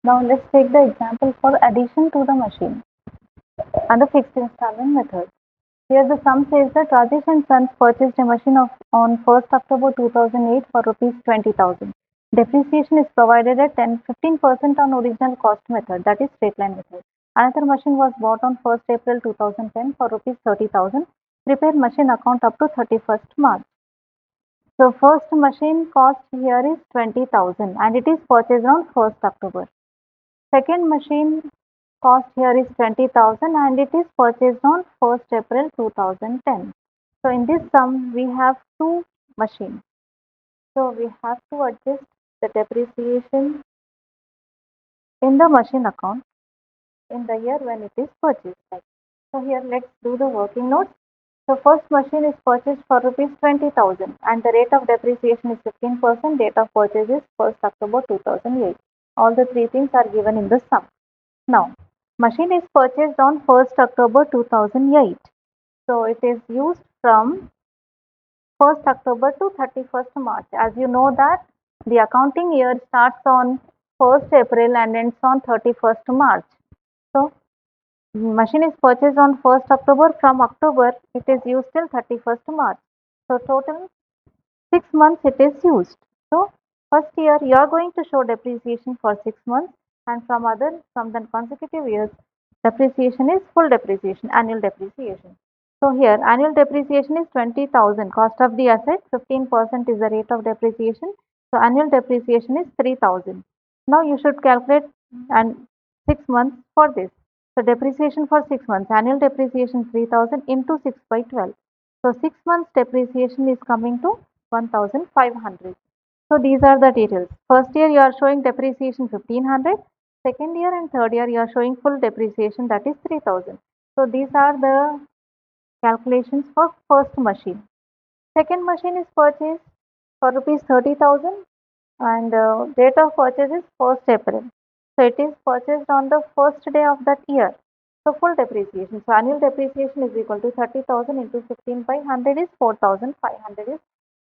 Now let's take the example for addition to the machine and the fixed installment method. Here the sum says that Rajesh and Sons purchased a machine on 1st October 2008 for rupees 20,000. Depreciation is provided at 15% on original cost method, that is straight line method. Another machine was bought on 1st April 2010 for rupees 30,000. Prepare machine account up to 31st March. So first machine cost here is 20,000 and it is purchased on 1st October. Second machine cost here is 20,000 and it is purchased on 1st April 2010. So in this sum we have two machines. So we have to adjust the depreciation in the machine account in the year when it is purchased. So here let's do the working notes. So first machine is purchased for rupees 20,000 and the rate of depreciation is 15%. Date of purchase is 1st October 2008. All the three things are given in the sum. Now, machine is purchased on 1st October 2008. So it is used from 1st October to 31st March. As you know that the accounting year starts on 1st April and ends on 31st March. So machine is purchased on 1st October. From October it is used till 31st March. So total 6 months it is used. So first year you are going to show depreciation for 6 months, and from the consecutive years depreciation is full depreciation, annual depreciation. So here annual depreciation is 20,000, cost of the asset 15% is the rate of depreciation. So annual depreciation is 3,000. Now you should calculate and 6 months for this. So depreciation for 6 months, annual depreciation 3,000 into 6 by 12. So 6 months depreciation is coming to 1,500. So these are the details. First year you are showing depreciation 1,500. Second year and third year you are showing full depreciation, that is 3,000. So these are the calculations for first machine. Second machine is purchased for rupees 30,000 and date of purchase is 1st April. So it is purchased on the first day of that year. So full depreciation. So annual depreciation is equal to 30,000 into 15 by 100 is 4,500 is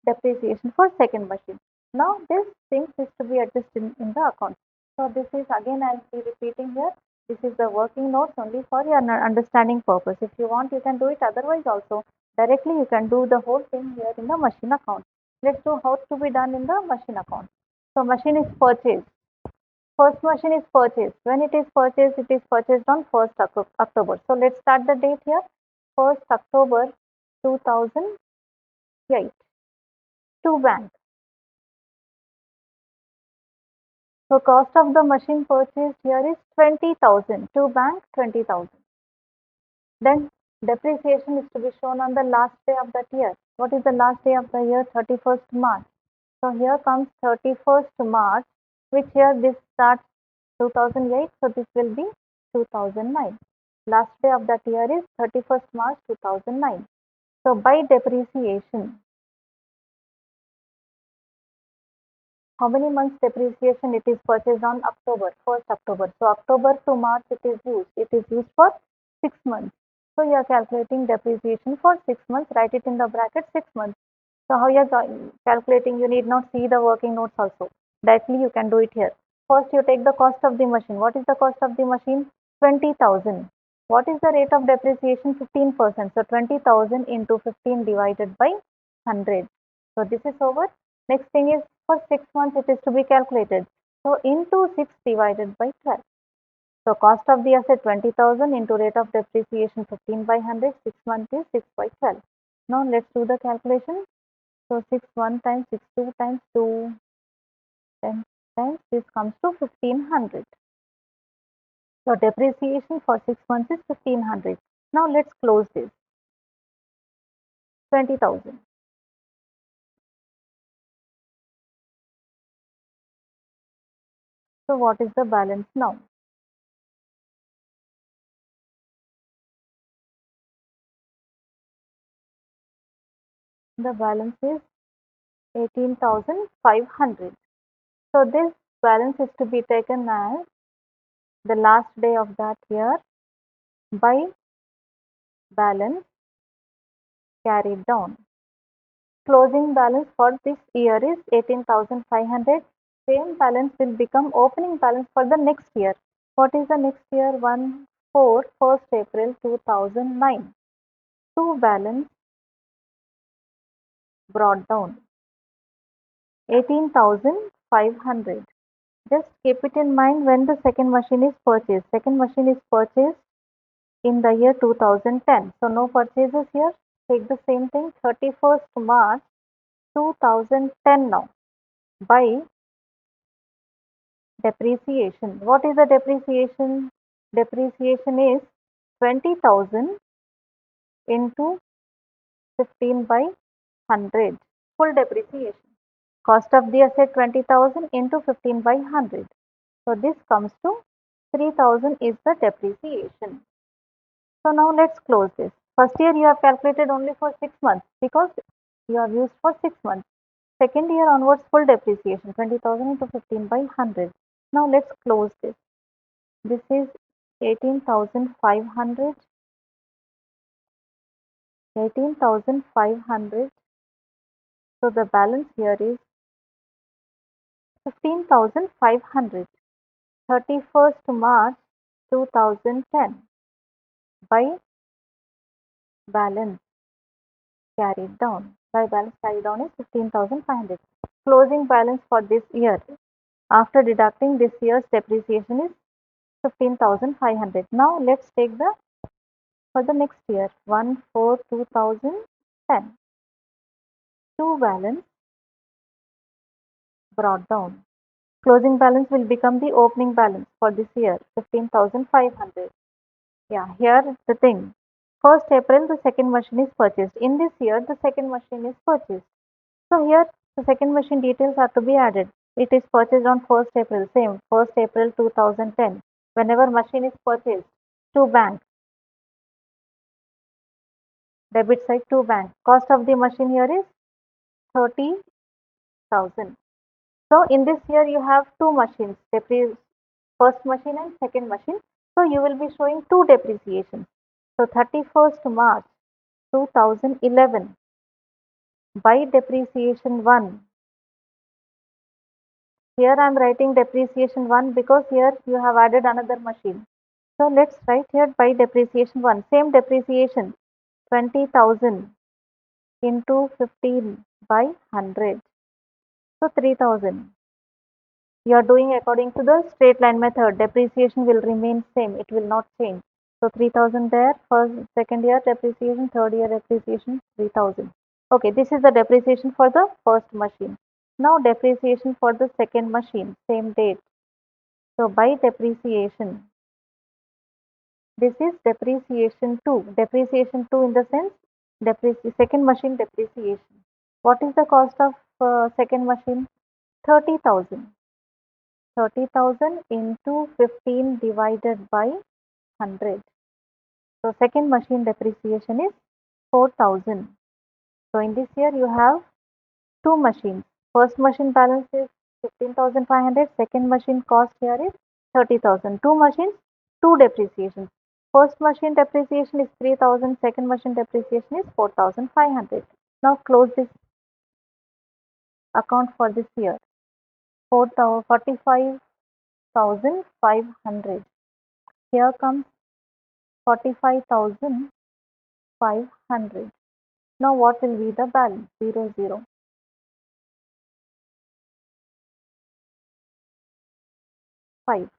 depreciation for second machine. Now this things is to be adjusted in the account. So this is again I will be repeating here. This is the working notes only for your understanding purpose. If you want you can do it, otherwise also directly you can do the whole thing here in the machine account. Let's do how to be done in the machine account. So machine is purchased. First machine is purchased. When it is purchased on 1st October. So let's start the date here. 1st October 2008 to bank. So cost of the machine purchased here is 20,000. To bank 20,000. Then depreciation is to be shown on the last day of that year. What is the last day of the year? 31st March. So here comes 31st March, which year this starts 2008. So this will be 2009. Last day of that year is 31st March 2009. So by depreciation, how many months depreciation it is purchased on October, 1st October. So October to March it is used. It is used for 6 months. So you are calculating depreciation for 6 months. Write it in the bracket 6 months. So how you are calculating, you need not see the working notes also. Directly you can do it here. First you take the cost of the machine. What is the cost of the machine? 20,000. What is the rate of depreciation? 15%. So 20,000 into 15 divided by 100. So this is over. Next thing is for 6 months it is to be calculated. So into 6 divided by 12. So cost of the asset 20,000 into rate of depreciation 15 by 100. 6 months is 6 by 12. Now let's do the calculation. So 6 1 times 6 2 times 2 10 times this comes to 1,500. So depreciation for 6 months is 1,500. Now let's close this. 20,000. So what is the balance now? The balance is 18,500. So this balance is to be taken as the last day of that year by balance carried down. Closing balance for this year is 18,500. same balance will become opening balance for the next year. What is the next year? 1 April 2009. To balance brought down 18,500. Just keep it in mind when the second machine is purchased. Second machine is purchased in the year 2010. So no purchases here. Take the same thing, 31st March 2010 now. By depreciation. What is the depreciation? Depreciation is 20,000 into 15 by 100. Full depreciation. Cost of the asset 20,000 into 15 by 100. So this comes to 3,000 is the depreciation. So now let's close this. First year you have calculated only for 6 months because you have used for 6 months. Second year onwards full depreciation 20,000 into 15 by 100. Now let's close this. This is 18,500. 18,500. So the balance here is 15,500. 31st March 2010 by balance carried down. By balance carried down is 15,500. Closing balance for this year after deducting this year's depreciation is 15,500. Now let's take the for the next year 1/4/2010. To balance brought down. Closing balance will become the opening balance for this year 15,500. Yeah, here the thing. 1st April the second machine is purchased. In this year the second machine is purchased. So here the second machine details are to be added. It is purchased on 1st April, same 1st April 2010. Whenever machine is purchased, to bank. Debit side to bank. Cost of the machine here is 30,000. So in this year you have two machines, first machine and second machine. So you will be showing two depreciations. So 31st March 2011 by depreciation 1. Here I am writing depreciation 1 because here you have added another machine. So let's write here by depreciation 1. Same depreciation 20,000 into 15 by 100. So 3,000. You are doing according to the straight line method. Depreciation will remain same. It will not change. So 3,000 there. First, second year depreciation, third year depreciation 3,000. Okay, this is the depreciation for the first machine. Now depreciation for the second machine, same date. So by depreciation, this is depreciation 2. Depreciation 2 in the sense second machine depreciation. What is the cost of second machine? 30,000. 30,000 into 15 divided by 100. So second machine depreciation is 4,000. So in this year you have two machines. First machine balance is 15,500. Second machine cost here is 30,000. Two machines, two depreciations. First machine depreciation is 3,000. Second machine depreciation is 4,500. Now close this account for this year. 45,500. Here comes 45,500. Now what will be the balance? 0, 0. 5.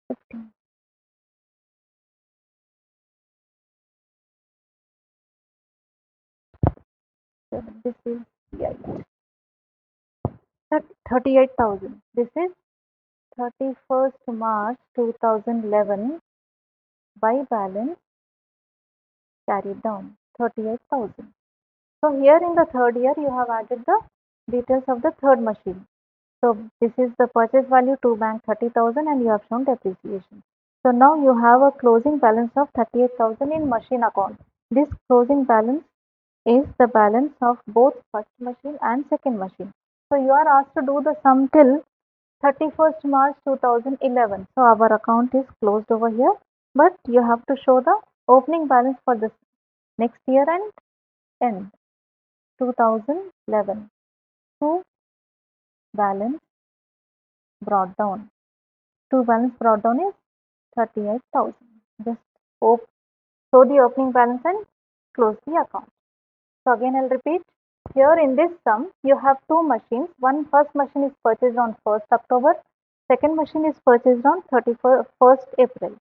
15. So this is 38,000. This is 31st March 2011 by balance carried down 38,000. So here in the third year you have added the details of the third machine. So this is the purchase value to bank 30,000 and you have shown depreciation. So now you have a closing balance of 38,000 in machine account. This closing balance is the balance of both first machine and second machine. So you are asked to do the sum till 31st March 2011. So our account is closed over here, but you have to show the opening balance for this Next year end 2011. To balance brought down. To balance brought down is 38,000. Just show the opening balance and close the account. So again I'll repeat. Here in this sum, you have two machines. First machine is purchased on 1st October. Second machine is purchased on 31st April.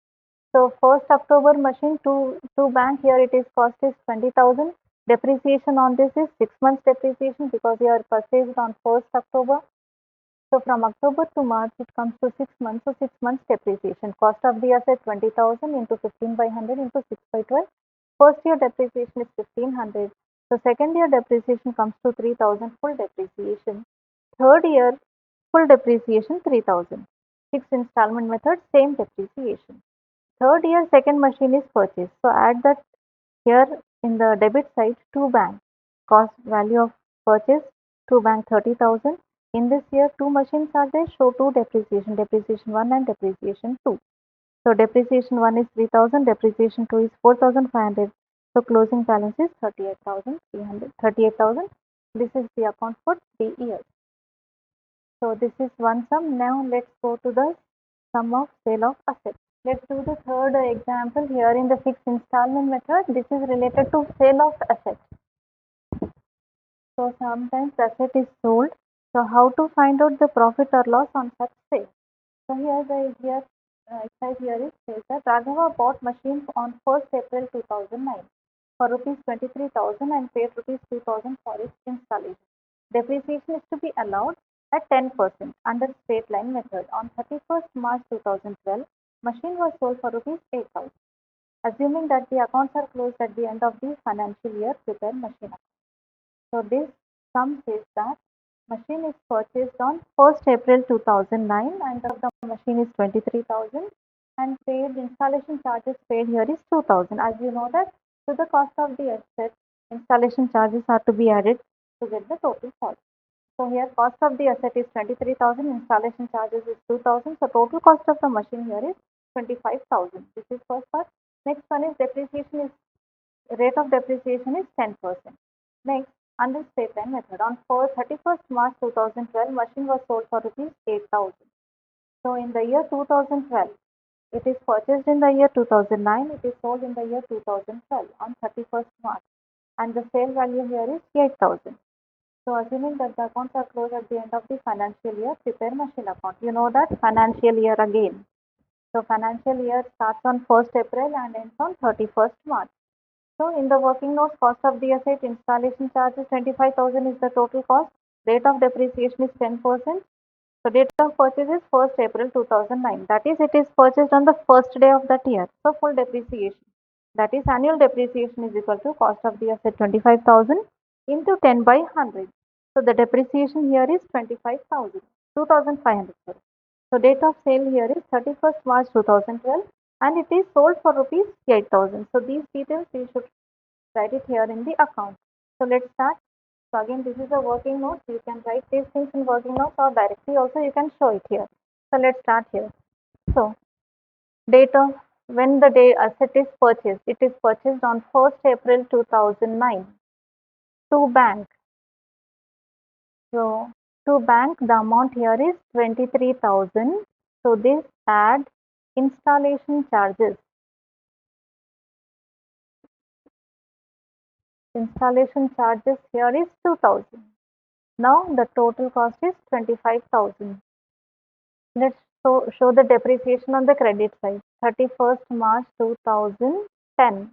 So 1st October machine to bank, here it is cost is 20,000. Depreciation on this is 6 months depreciation because you are purchased on 1st October. So from October to March it comes to 6 months. So 6 months depreciation. Cost of the asset 20,000 into 15 by 100 into 6 by 12. First year depreciation is 1500. So second year depreciation comes to 3000 full depreciation. Third year full depreciation 3000. Fixed installment method, same depreciation. Third year second machine is purchased. So add that here in the debit side to bank. Cost value of purchase to bank 30,000. In this year two machines are there, show two depreciation, depreciation 1 and depreciation 2. So depreciation 1 is 3000, depreciation 2 is 4500. So closing balance is 38,300. This is the account for 3 years. So this is one sum. Now let's go to the sum of sale of assets. Let's do the third example here in the fixed installment method. This is related to sale of assets. So sometimes asset is sold. So how to find out the profit or loss on such sale? So here exercise here is says that Raghava bought machines on 1st April 2009 for rupees 23,000 and paid rupees 2,000 for its installation. Depreciation is to be allowed at 10% under straight line method. On 31st March 2012, machine was sold for rupees 8,000. Assuming that the accounts are closed at the end of the financial year, prepare machine account. So this sum says that machine is purchased on 1st April 2009 and the machine is 23,000 and paid installation charges paid here is 2,000. As you know that to the cost of the asset, installation charges are to be added to get the total cost. So here cost of the asset is 23,000, installation charges is 2,000. So total cost of the machine here is 25,000. This is first part. Next one is depreciation is rate of depreciation is 10%. Next, under straight line method, on 31st March 2012, machine was sold for rupees 8,000. So in the year 2012, it is purchased in the year 2009, it is sold in the year 2012 on 31st March, and the sale value here is 8,000. So assuming that the accounts are closed at the end of the financial year, prepare machine account. You know that financial year again. So financial year starts on 1st April and ends on 31st March. So in the working notes, cost of the asset, installation charges 25,000 is the total cost. Rate of depreciation is 10%. So date of purchase is 1st April 2009. That is, it is purchased on the first day of that year. So full depreciation. That is, annual depreciation is equal to cost of the asset 25,000 into 10 by 100. So the depreciation here is 25,000, 2,500. So date of sale here is 31st March 2012 and it is sold for rupees 8,000. So these details you should write it here in the account. So let's start. So again this is a working note. You can write these things in working notes or directly also you can show it here. So let's start here. So date of when the day asset is purchased. It is purchased on 1st April 2009 to bank. So to bank the amount here is 23,000. So this add installation charges. Installation charges here is 2,000. Now the total cost is 25,000. Let's show the depreciation on the credit side. 31st March 2010.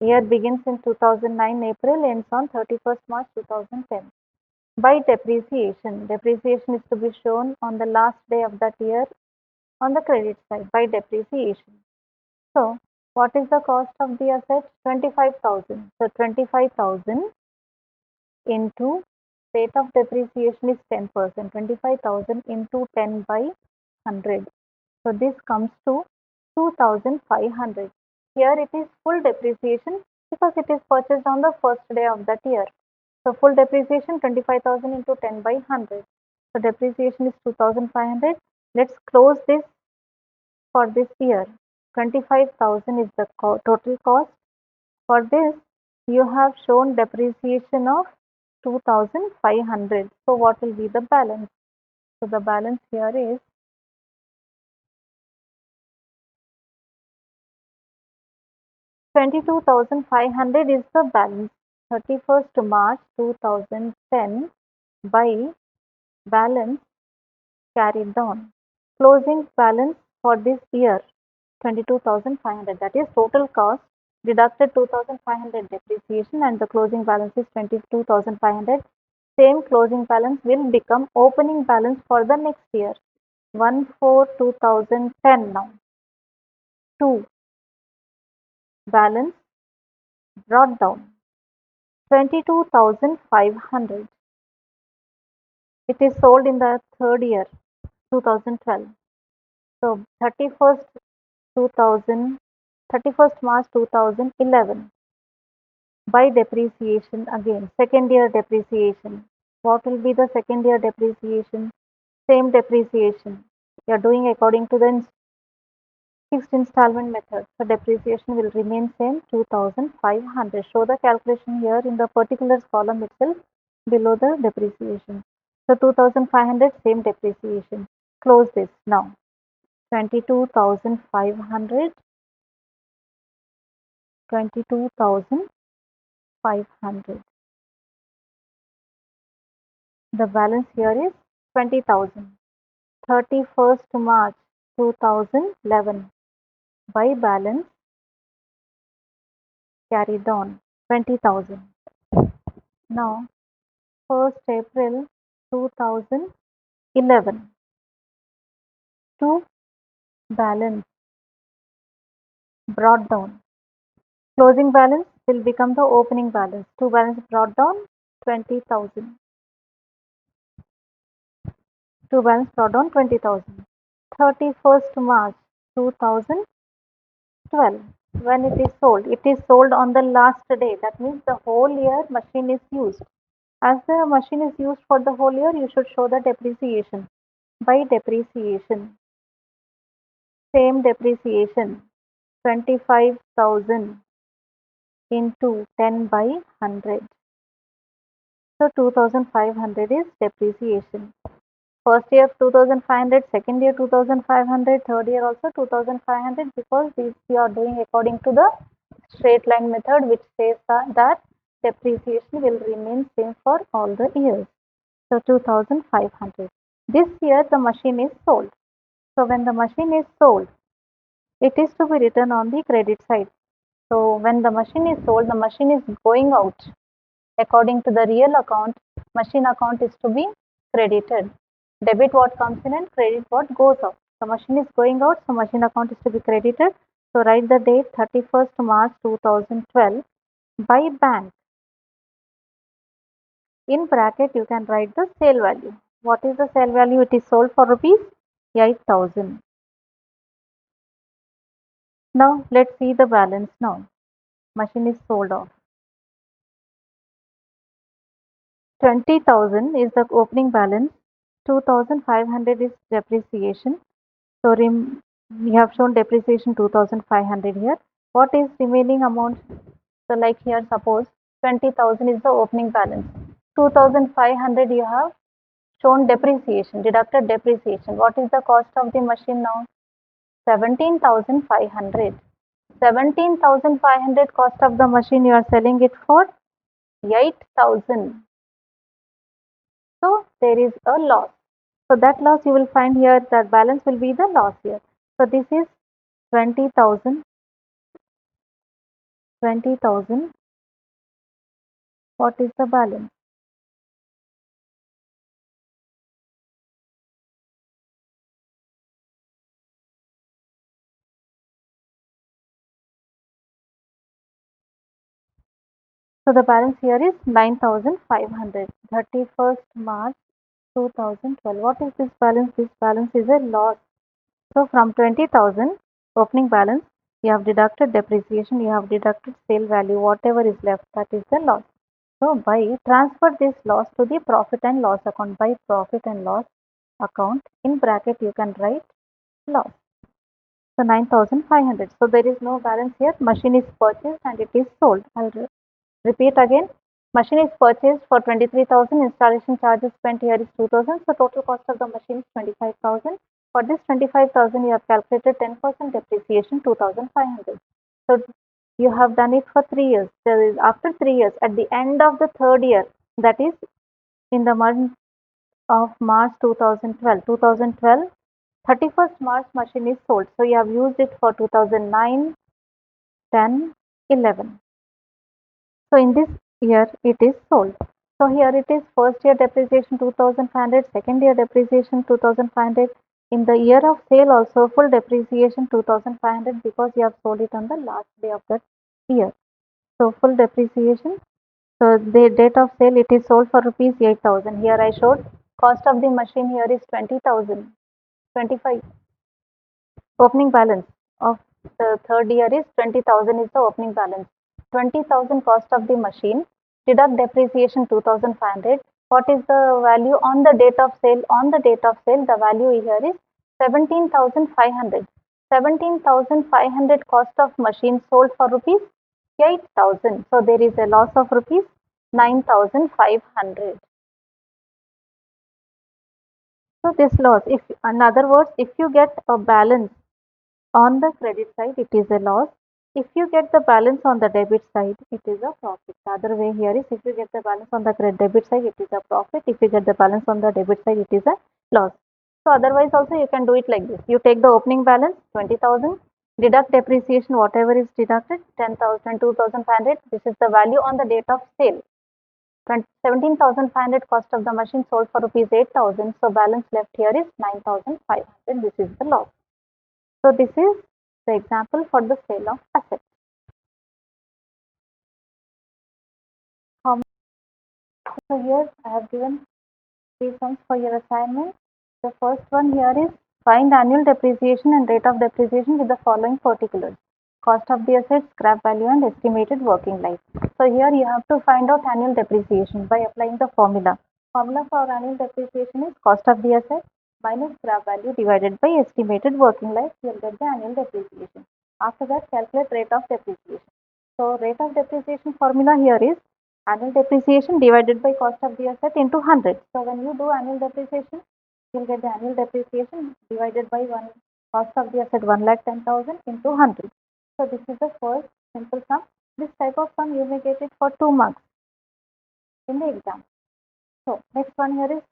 Year begins in 2009 April, ends on 31st March 2010. By depreciation, depreciation is to be shown on the last day of that year on the credit side by depreciation. So what is the cost of the asset? 25,000. So 25,000 into rate of depreciation is 10%. 25,000 into 10 by 100. So this comes to 2,500. Here it is full depreciation because it is purchased on the first day of that year. So full depreciation 25,000 into 10 by 100. So depreciation is 2,500. Let's close this for this year. 25,000 is the total cost. For this, you have shown depreciation of 2500. So what will be the balance? So the balance here is 22,500 is the balance. 31st March 2010 by balance carried on. Closing balance for this year 22,500, that is total cost deducted 2,500 depreciation and the closing balance is 22,500. Same closing balance will become opening balance for the next year 1/4/2010 now. 2. Balance brought down 22,500. It is sold in the third year 2012. So 31st March 2011 by depreciation again, second year depreciation. What will be the second year depreciation? Same depreciation. You are doing according to the fixed installment method. So depreciation will remain same 2500. Show the calculation here in the particulars column itself below the depreciation. So 2500 same depreciation. Close this now. 22,500. 22,500. The balance here is 20,000. 31st March 2011 by balance carried on 20,000. Now 1st April 2011 to balance brought down. Closing balance will become the opening balance. To balance brought down 20,000. To balance brought down 20,000. 31st March 2012 when it is sold. It is sold on the last day. That means the whole year machine is used. As the machine is used for the whole year, you should show the depreciation. By depreciation, same depreciation 25,000 into 10 by 100. So 2,500 is depreciation. First year 2,500, second year 2,500, third year also 2,500 because these we are doing according to the straight line method which says that depreciation will remain same for all the years. So 2,500. This year the machine is sold. So when the machine is sold, it is to be written on the credit side. So when the machine is sold, the machine is going out. According to the real account, machine account is to be credited. Debit what comes in and credit what goes out. The machine is going out, so machine account is to be credited. So write the date 31st March 2012 by bank. In bracket you can write the sale value. What is the sale value? It is sold for rupees 8,000. Now let's see the balance now. Machine is sold off. 20,000 is the opening balance. 2,500 is depreciation. So we have shown depreciation 2,500 here. What is remaining amount? So like here suppose 20,000 is the opening balance. 2,500 you have shown depreciation, deducted depreciation. What is the cost of the machine now? 17,500. 17,500 cost of the machine, you are selling it for 8,000. So there is a loss. So that loss you will find here, that balance will be the loss here. So this is 20,000. 20,000. What is the balance? So the balance here is 9,500. 31st March 2012. What is this balance? This balance is a loss. So from 20,000 opening balance, you have deducted depreciation, you have deducted sale value, whatever is left, that is the loss. So by transfer this loss to the profit and loss account. By profit and loss account, in bracket you can write loss. So 9,500. So there is no balance here. Machine is purchased and it is sold. Repeat again. Machine is purchased for 23,000. Installation charges spent here is 2,000. So total cost of the machine is 25,000. For this 25,000, you have calculated 10% depreciation, 2,500. So you have done it for 3 years. There is after 3 years, at the end of the third year, that is in the month of March 2012, 31st March machine is sold. So you have used it for 2009, 10, 11. So in this year it is sold. So here it is first year depreciation 2500, second year depreciation 2500. In the year of sale also full depreciation 2500 because you have sold it on the last day of that year. So full depreciation. So the date of sale it is sold for rupees 8,000. Here I showed cost of the machine here is 20,000. 25 opening balance of the third year is 20,000 is the opening balance. 20,000 cost of the machine, deduct depreciation 2,500. What is the value on the date of sale? On the date of sale, the value here is 17,500. 17,500 cost of machine sold for rupees 8,000. So there is a loss of rupees 9,500. So this loss, if in other words, if you get a balance on the credit side, it is a loss. If you get the balance on the debit side, it is a profit. The other way here is if you get the balance on the debit side, it is a profit. If you get the balance on the debit side, it is a loss. So otherwise also you can do it like this. You take the opening balance 20,000, deduct depreciation whatever is deducted 10,000, 2,500. This is the value on the date of sale. 17,500 cost of the machine sold for rupees 8,000. So balance left here is 9,500. This is the loss. So this is the example for the sale of assets. So here I have given three sums for your assignment. The first one here is find annual depreciation and rate of depreciation with the following particulars: cost of the assets, scrap value, and estimated working life. So here you have to find out annual depreciation by applying the formula. Formula for annual depreciation is cost of the asset minus scrap value divided by estimated working life. You will get the annual depreciation. After that, calculate rate of depreciation. So rate of depreciation formula here is annual depreciation divided by cost of the asset into 100. So when you do annual depreciation, you will get the annual depreciation divided by cost of the asset 1,10,000 into 100. So this is the first simple sum. This type of sum you may get it for 2 marks in the exam. So next one here is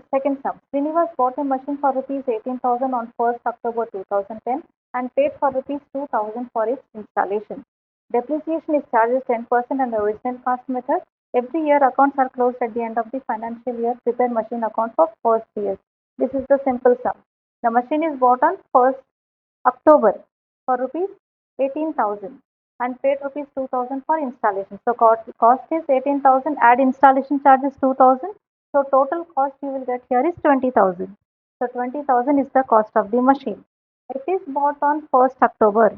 second sum. Srinivas bought a machine for rupees 18,000 on 1st October 2010 and paid for rupees 2,000 for its installation. Depreciation is charged 10% under original cost method. Every year accounts are closed at the end of the financial year. Prepare machine account for first year. This is the simple sum. The machine is bought on 1st October for rupees 18,000 and paid rupees 2,000 for installation. So cost is 18,000, add installation charges 2,000. So total cost you will get here is 20,000. So 20,000 is the cost of the machine. It is bought on 1st October.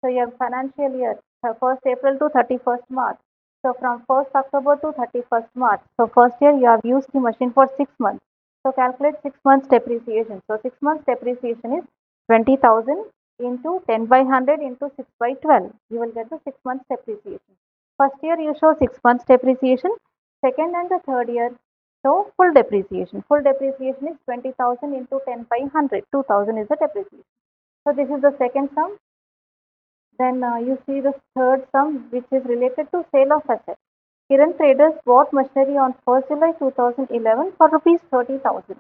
So your financial year 1st April to 31st March. So from 1st October to 31st March. So first year you have used the machine for 6 months. So calculate 6 months depreciation. So 6 months depreciation is 20,000 into 10 by 100 into 6 by 12. You will get the 6 months depreciation. First year you show 6 months depreciation. Second and the third year show full depreciation. Full depreciation is 20,000 into 10 by 100. 2,000 is the depreciation. So this is the second sum. Then you see the third sum which is related to sale of assets. Kiran Traders bought machinery on 1st July 2011 for rupees 30,000.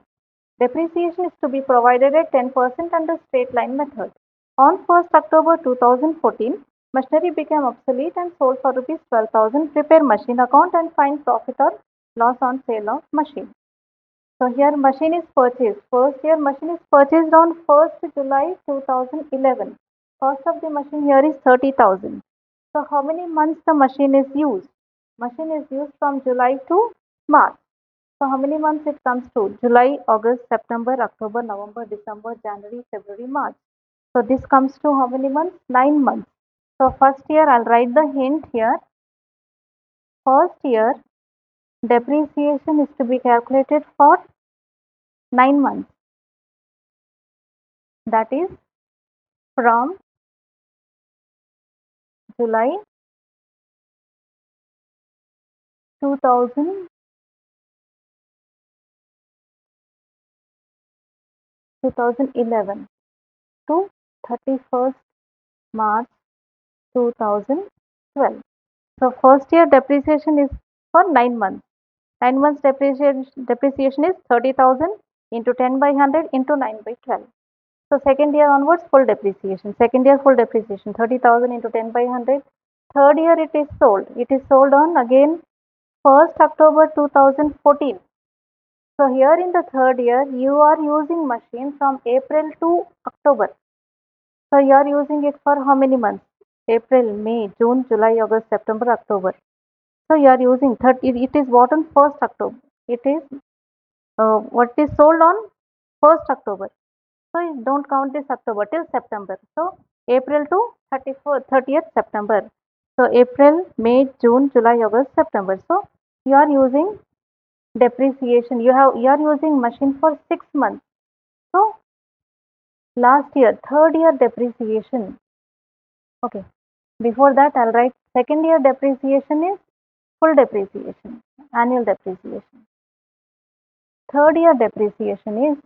Depreciation is to be provided at 10% under straight line method. On 1st October 2014, machinery became obsolete and sold for rupees 12,000. Prepare machine account and find profit or loss on sale of machine. So here machine is purchased. First year machine is purchased on 1st July 2011. Cost of the machine here is 30,000. So how many months the machine is used? Machine is used from July to March. So how many months it comes to? July, August, September, October, November, December, January, February, March. So this comes to how many months? 9 months. So first year I'll write the hint here. First year depreciation is to be calculated for 9 months. That is from July 2011 to 31st March 2012. So first year depreciation is for 9 months. 9 months depreciation is 30,000 into 10 by 100 into 9 by 12. So second year onwards full depreciation. Second year full depreciation 30,000 into 10 by 100. Third year it is sold. It is sold on again 1st October 2014. So here in the third year you are using machine from April to October. So you are using it for how many months? April, May, June, July, August, September, October. So you are using 30. It is bought on 1st October. It is what is sold on 1st October. So you don't count this October till September. So April to 30th September. So April, May, June, July, August, September. So you are using depreciation. You are using machine for 6 months. So last year, third year depreciation. Okay. Before that, I'll write second year depreciation is full depreciation, annual depreciation. Third year depreciation is,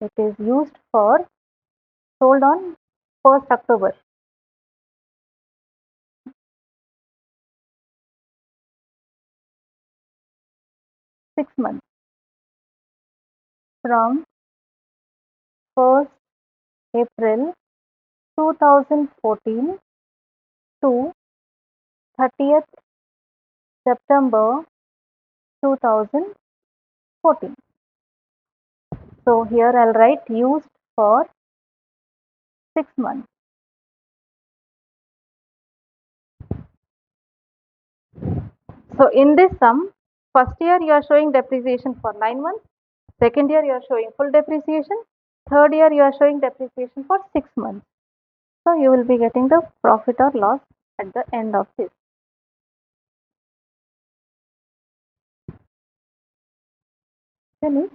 it is used for sold on 1st October. Six months from 1st April 2014 to 30th September 2014. So here I'll write used for 6 months. So in this sum, first year you are showing depreciation for 9 months, second year you are showing full depreciation, third year you are showing depreciation for 6 months. So you will be getting the profit or loss at the end of this. Finished.